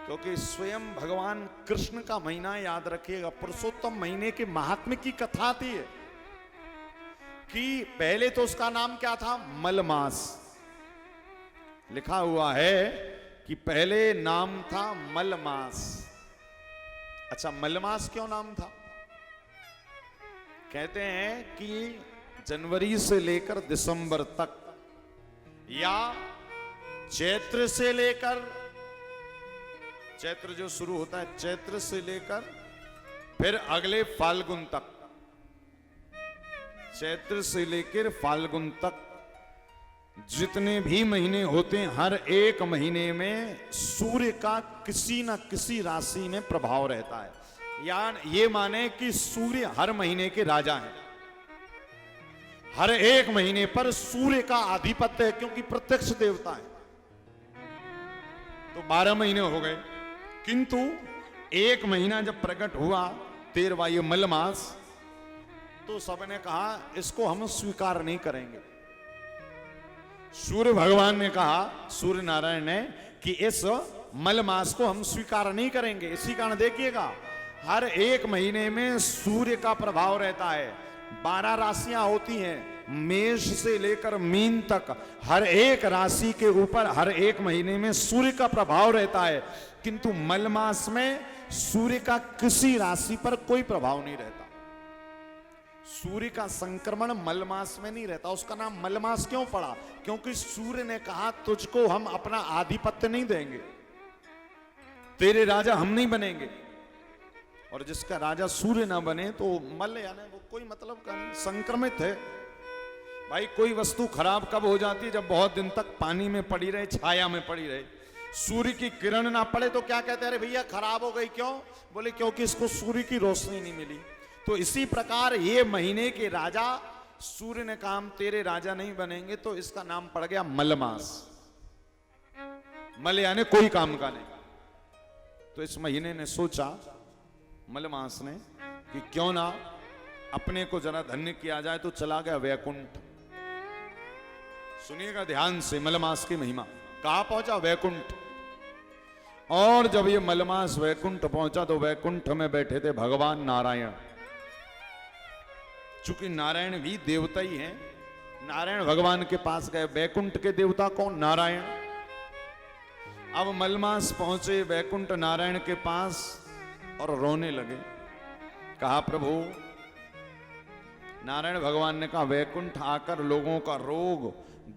क्योंकि स्वयं भगवान कृष्ण का महीना याद रखिएगा, पुरुषोत्तम महीने के महात्म्य की कथा आती है कि पहले तो उसका नाम क्या था, मलमास। लिखा हुआ है कि पहले नाम था मलमास। अच्छा, मलमास क्यों नाम था? कहते हैं कि जनवरी से लेकर दिसंबर तक, या चैत्र से लेकर, चैत्र जो शुरू होता है चैत्र से लेकर फिर अगले फाल्गुन तक, चैत्र से लेकर फाल्गुन तक जितने भी महीने होते हैं, हर एक महीने में सूर्य का किसी न किसी राशि में प्रभाव रहता है। यानी ये माने कि सूर्य हर महीने के राजा हैं। हर एक महीने पर सूर्य का आधिपत्य है, क्योंकि प्रत्यक्ष देवता है। तो 12 महीने हो गए, किंतु एक महीना जब प्रकट हुआ 13वां ये मलमास, तो सबने कहा इसको हम स्वीकार नहीं करेंगे। सूर्य भगवान ने कहा, सूर्य नारायण ने, कि इस मलमास को हम स्वीकार नहीं करेंगे। इसी कारण देखिएगा हर एक महीने में सूर्य का प्रभाव रहता है। 12 राशियां होती हैं, मेष से लेकर मीन तक हर एक राशि के ऊपर हर एक महीने में सूर्य का प्रभाव रहता है, किंतु मलमास में सूर्य का किसी राशि पर कोई प्रभाव नहीं रहता। सूर्य का संक्रमण मलमास में नहीं रहता। उसका नाम मलमास क्यों पड़ा? क्योंकि सूर्य ने कहा तुझको हम अपना आधिपत्य नहीं देंगे, तेरे राजा हम नहीं बनेंगे। और जिसका राजा सूर्य ना बने तो मल यानी वो कोई मतलब का नहीं, संक्रमित है। भाई कोई वस्तु खराब कब हो जाती है? जब बहुत दिन तक पानी में पड़ी रहे, छाया में पड़ी रहे, सूर्य की किरण ना पड़े तो क्या कहते हैं, अरे भैया खराब हो गई। क्यों? बोले क्योंकि इसको सूर्य की रोशनी नहीं मिली। तो इसी प्रकार ये महीने के राजा सूर्य ने कहा हम तेरे राजा नहीं बनेंगे, तो इसका नाम पड़ गया मलमास। मल यानी कोई काम का नहीं। तो इस महीने ने सोचा, मलमास ने, कि क्यों ना अपने को जरा धन्य किया जाए। तो चला गया वैकुंठ। सुनिएगा ध्यान से मलमास की महिमा। कहां पहुंचा? वैकुंठ। और जब ये मलमास वैकुंठ पहुंचा तो वैकुंठ में बैठे थे भगवान नारायण। चूंकि नारायण भी देवता ही हैं, नारायण भगवान के पास गए। वैकुंठ के देवता कौन? नारायण। अब मलमास पहुंचे वैकुंठ नारायण के पास और रोने लगे। कहा प्रभु, नारायण भगवान ने कहा वैकुंठ आकर लोगों का रोग,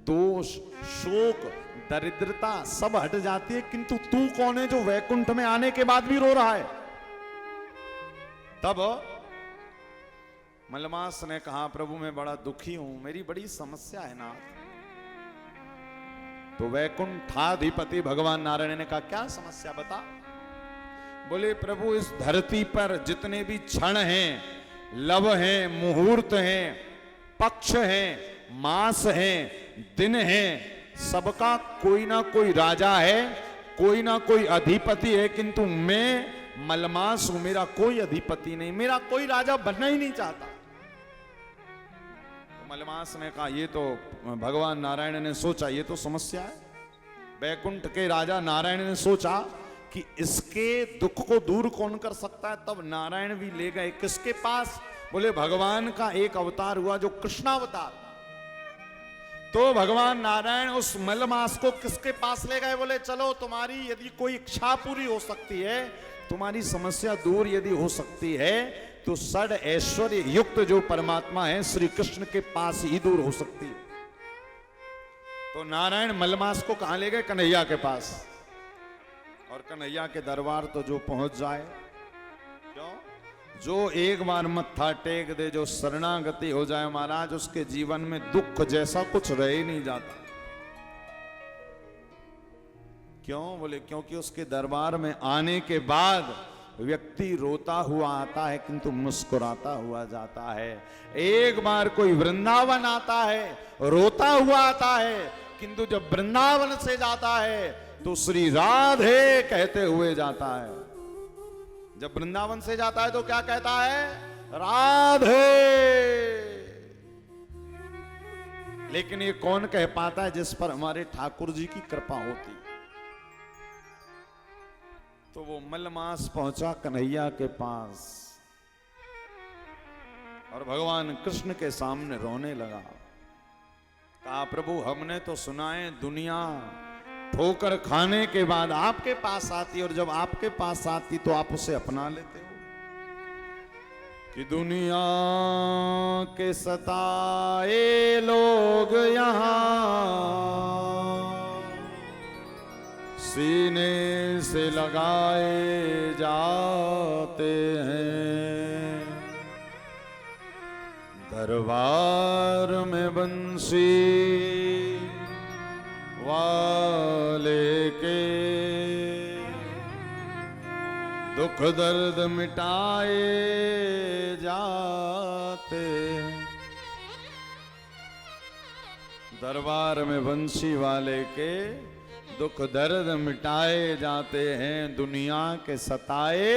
दोष, शोक, दरिद्रता सब हट जाती है, किंतु तू कौन है जो वैकुंठ में आने के बाद भी रो रहा है? तब मलमास ने कहा प्रभु मैं बड़ा दुखी हूं, मेरी बड़ी समस्या है ना। तो वैकुंठाधिपति भगवान नारायण ने कहा क्या समस्या बता। बोले प्रभु इस धरती पर जितने भी क्षण हैं, लव हैं, मुहूर्त हैं, पक्ष हैं, मास हैं, दिन हैं, सबका कोई ना कोई राजा है, कोई ना कोई अधिपति है, किंतु मैं मलमास हूं, मेरा कोई अधिपति नहीं, मेरा कोई राजा बनना ही नहीं चाहता। तो मलमास ने कहा ये तो भगवान नारायण ने सोचा ये तो समस्या है। वैकुंठ के राजा नारायण ने सोचा कि इसके दुख को दूर कौन कर सकता है। तब नारायण भी ले गए किसके पास? बोले भगवान का एक अवतार हुआ जो कृष्णावतार। तो भगवान नारायण उस मलमास को किसके पास ले गए? बोले चलो तुम्हारी यदि कोई इच्छा पूरी हो सकती है, तुम्हारी समस्या दूर यदि हो सकती है, तो षड ऐश्वर्य युक्त जो परमात्मा है श्री कृष्ण के पास ही दूर हो सकती है। तो नारायण मलमास को कहां ले गए? कन्हैया के पास। और कन्हैया के दरबार तो जो पहुंच जाए, क्यों, जो एक बार मत्था टेक दे, जो शरणागति हो जाए महाराज, उसके जीवन में दुख जैसा कुछ रह ही नहीं जाता। क्यों? बोले क्योंकि उसके दरबार में आने के बाद व्यक्ति रोता हुआ आता है किंतु मुस्कुराता हुआ जाता है। एक बार कोई वृंदावन आता है रोता हुआ आता है, किंतु जब वृंदावन से जाता है तो श्री राधे कहते हुए जाता है। जब वृंदावन से जाता है तो क्या कहता है? राधे। लेकिन ये कौन कह पाता है? जिस पर हमारे ठाकुर जी की कृपा होती। तो वो मलमास पहुंचा कन्हैया के पास और भगवान कृष्ण के सामने रोने लगा। कहा प्रभु हमने तो सुना है दुनिया ठोकर खाने के बाद आपके पास आती, और जब आपके पास आती तो आप उसे अपना लेते हो। कि दुनिया के सताए लोग यहाँ सीने से लगाए जाते हैं, दरबार में बंसी वाले के दुख दर्द मिटाए जाते। दरबार में बंसी वाले के दुख दर्द मिटाए जाते हैं, दुनिया के सताए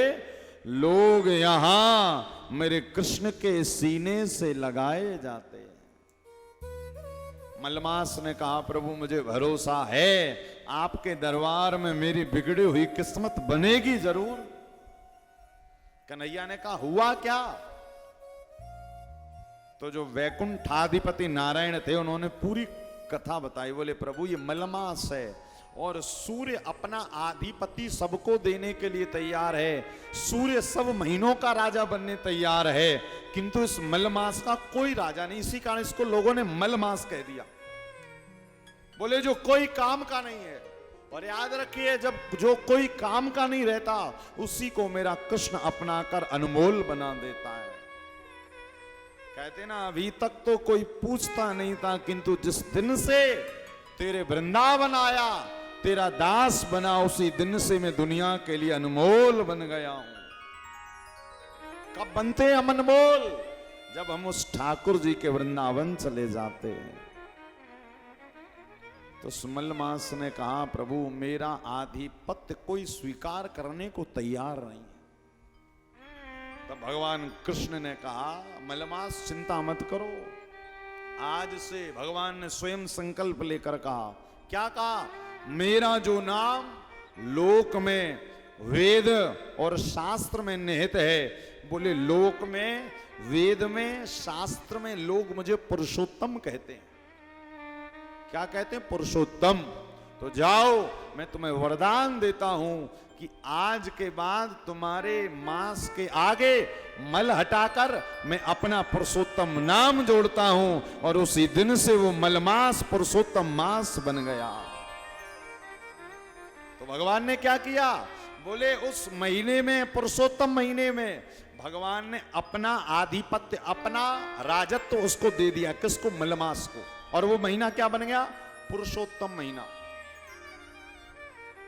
लोग यहाँ मेरे कृष्ण के सीने से लगाए जाते हैं। मलमास ने कहा प्रभु मुझे भरोसा है आपके दरबार में मेरी बिगड़ी हुई किस्मत बनेगी जरूर। कन्हैया ने कहा हुआ क्या? तो जो वैकुंठाधिपति नारायण थे उन्होंने पूरी कथा बताई। बोले प्रभु ये मलमास है और सूर्य अपना आधिपति सबको देने के लिए तैयार है, सूर्य सब महीनों का राजा बनने तैयार है, किंतु इस मलमास का कोई राजा नहीं, इसी कारण इसको लोगों ने मलमास कह दिया। बोले जो कोई काम का नहीं है। और याद रखिए जब जो कोई काम का नहीं रहता उसी को मेरा कृष्ण अपनाकर अनमोल बना देता है। कहते ना अभी तक तो कोई पूछता नहीं था, किंतु जिस दिन से तेरे वृंदावन आया तेरा दास बना उसी दिन से मैं दुनिया के लिए अनमोल बन गया हूं। कब बनते हैं हम अनमोल? जब हम उस ठाकुर जी के वृंदावन चले जाते हैं। तो मलमास ने कहा प्रभु मेरा आधिपत्य कोई स्वीकार करने को तैयार नहीं। तब भगवान कृष्ण ने कहा मलमास चिंता मत करो। आज से भगवान ने स्वयं संकल्प लेकर कहा, क्या कहा? मेरा जो नाम लोक में वेद और शास्त्र में निहित है, बोले लोक में वेद में शास्त्र में लोग मुझे पुरुषोत्तम कहते हैं। क्या कहते हैं? पुरुषोत्तम। तो जाओ मैं तुम्हें वरदान देता हूं कि आज के बाद तुम्हारे मांस के आगे मल हटाकर मैं अपना पुरुषोत्तम नाम जोड़ता हूं, और उसी दिन से वो मलमास पुरुषोत्तम मास बन गया। तो भगवान ने क्या किया? बोले उस महीने में पुरुषोत्तम महीने में भगवान ने अपना आधिपत्य अपना राजत्व उसको दे दिया। किसको? मलमास को। और वो महीना क्या बन गया? पुरुषोत्तम महीना।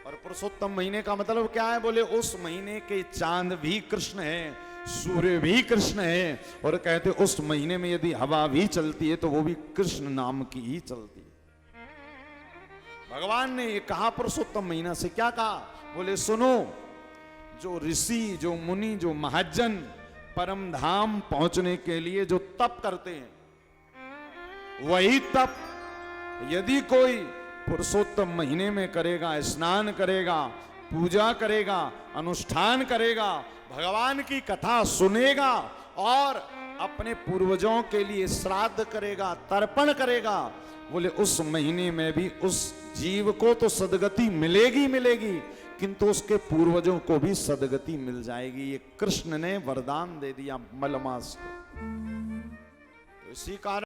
और पुरुषोत्तम महीने का मतलब क्या है? बोले उस महीने के चांद भी कृष्ण है, सूर्य भी कृष्ण है, और कहते उस महीने में यदि हवा भी चलती है तो वो भी कृष्ण नाम की ही चलती है। भगवान ने ये कहा पुरुषोत्तम महीना से क्या कहा? बोले सुनो, जो ऋषि जो मुनि जो महाजन परम धाम पहुंचने के लिए जो तप करते हैं, वही तप यदि कोई पुरुषोत्तम महीने में करेगा, स्नान करेगा, पूजा करेगा, अनुष्ठान करेगा, भगवान की कथा सुनेगा और अपने पूर्वजों के लिए श्राद्ध करेगा, तर्पण करेगा, बोले उस महीने में भी उस जीव को तो सदगति मिलेगी मिलेगी, किंतु उसके पूर्वजों को भी सदगति मिल जाएगी। ये कृष्ण ने वरदान दे दिया मलमास को। तो इसी कारण